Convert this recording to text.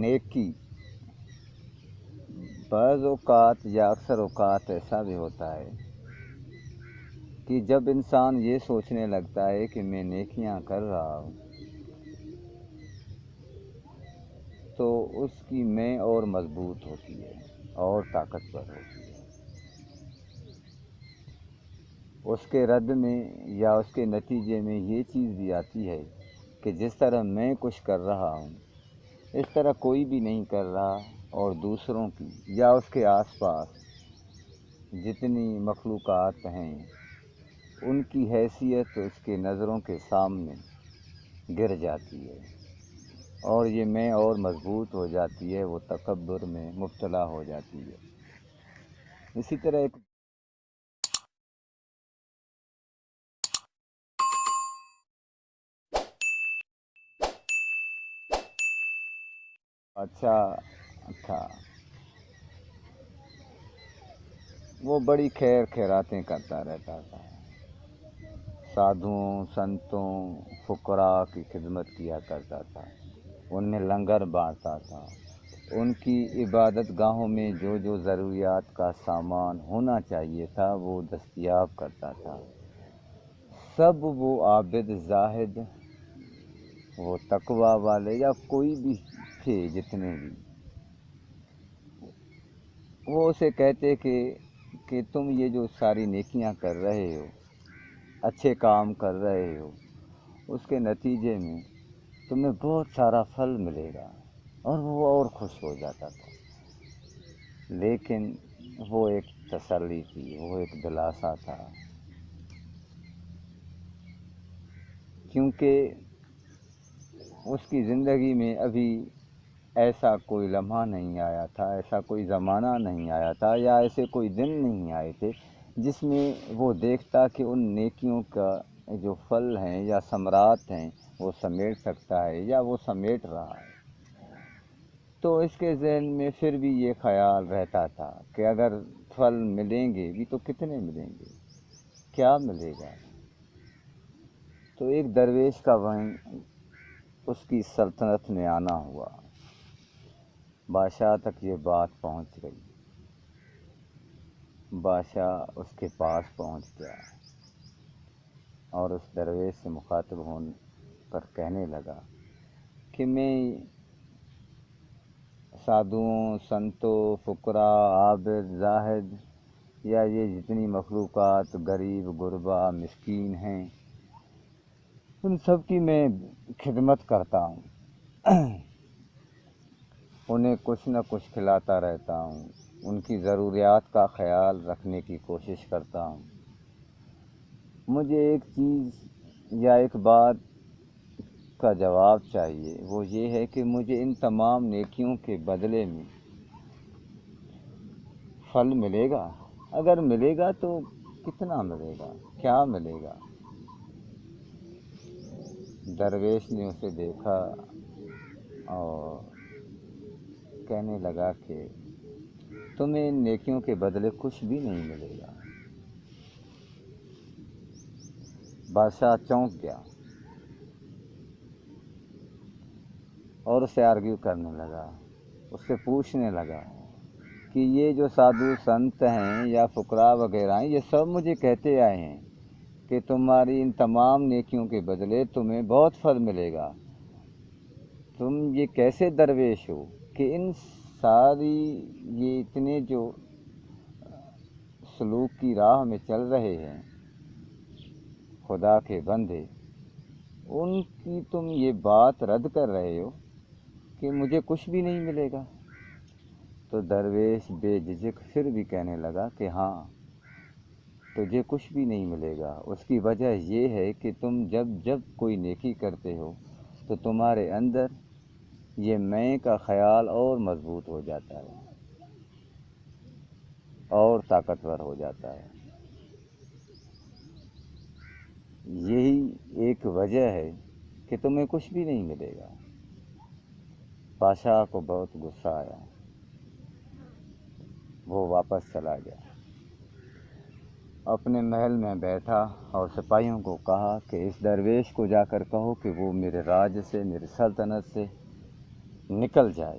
نیکی بعض اوقات یا اکثر اوقات ایسا بھی ہوتا ہے کہ جب انسان یہ سوچنے لگتا ہے کہ میں نیکیاں کر رہا ہوں تو اس کی میں اور مضبوط ہوتی ہے اور طاقتور ہوتی ہے۔ اس کے رد میں یا اس کے نتیجے میں یہ چیز بھی آتی ہے کہ جس طرح میں کچھ کر رہا ہوں اس طرح کوئی بھی نہیں کر رہا، اور دوسروں کی یا اس کے آس پاس جتنی مخلوقات ہیں ان کی حیثیت اس کے نظروں کے سامنے گر جاتی ہے، اور یہ میں اور مضبوط ہو جاتی ہے، وہ تکبر میں مبتلا ہو جاتی ہے۔ اسی طرح ایک اچھا تھا، وہ بڑی خیر خیراتیں کرتا رہتا تھا، سادھوؤں، سنتوں، فقراء کی خدمت کیا کرتا تھا، ان میں لنگر بانٹتا تھا، ان کی عبادت گاہوں میں جو جو ضروریات کا سامان ہونا چاہیے تھا وہ دستیاب کرتا تھا۔ سب وہ عابد، زاہد، وہ تقوی والے یا کوئی بھی تھے جتنے بھی، وہ اسے کہتے کہ تم یہ جو ساری نیکیاں کر رہے ہو، اچھے کام کر رہے ہو، اس کے نتیجے میں تمہیں بہت سارا پھل ملے گا، اور وہ اور خوش ہو جاتا تھا۔ لیکن وہ ایک تسلی تھی، وہ ایک دلاسا تھا، کیونکہ اس کی زندگی میں ابھی ایسا کوئی لمحہ نہیں آیا تھا، ایسا کوئی زمانہ نہیں آیا تھا، یا ایسے کوئی دن نہیں آئے تھے جس میں وہ دیکھتا کہ ان نیکیوں کا جو پھل ہیں یا ثمرات ہیں وہ سمیٹ سکتا ہے یا وہ سمیٹ رہا ہے۔ تو اس کے ذہن میں پھر بھی یہ خیال رہتا تھا کہ اگر پھل ملیں گے بھی تو کتنے ملیں گے، کیا ملے گا۔ تو ایک درویش کا وہیں اس کی سلطنت میں آنا ہوا، بادشاہ تک یہ بات پہنچ گئی، بادشاہ اس کے پاس پہنچ گیا اور اس درویش سے مخاطب ہو کر کہنے لگا کہ میں سادھوؤں، سنتوں، فقراء، عابد، زاہد یا یہ جتنی مخلوقات غریب، غربا، مسکین ہیں، ان سب کی میں خدمت کرتا ہوں، انہیں کچھ نہ کچھ کھلاتا رہتا ہوں، ان کی ضروریات کا خیال رکھنے کی کوشش کرتا ہوں۔ مجھے ایک چیز یا ایک بات کا جواب چاہیے، وہ یہ ہے کہ مجھے ان تمام نیکیوں کے بدلے میں پھل ملے گا؟ اگر ملے گا تو کتنا ملے گا، کیا ملے گا؟ درویش نے اسے دیکھا اور کہنے لگا کہ تمہیں ان نیکیوں کے بدلے کچھ بھی نہیں ملے گا۔ بادشاہ چونک گیا اور اسے آرگیو کرنے لگا، اس سے پوچھنے لگا کہ یہ جو سادھو سنت ہیں یا فقراء وغیرہ ہیں، یہ سب مجھے کہتے آئے ہیں کہ تمہاری ان تمام نیکیوں کے بدلے تمہیں بہت پھل ملے گا۔ تم یہ کیسے درویش ہو کہ ان ساری یہ اتنے جو سلوک کی راہ میں چل رہے ہیں خدا کے بندے، ان کی تم یہ بات رد کر رہے ہو کہ مجھے کچھ بھی نہیں ملے گا۔ تو درویش بے جھجک پھر بھی کہنے لگا کہ ہاں، تجھے کچھ بھی نہیں ملے گا۔ اس کی وجہ یہ ہے کہ تم جب کوئی نیکی کرتے ہو تو تمہارے اندر یہ میں کا خیال اور مضبوط ہو جاتا ہے اور طاقتور ہو جاتا ہے۔ یہی ایک وجہ ہے کہ تمہیں کچھ بھی نہیں ملے گا۔ بادشاہ کو بہت غصہ آیا، وہ واپس چلا گیا، اپنے محل میں بیٹھا اور سپاہیوں کو کہا کہ اس درویش کو جا کر کہو کہ وہ میرے راج سے، میری سلطنت سے نکل جائے،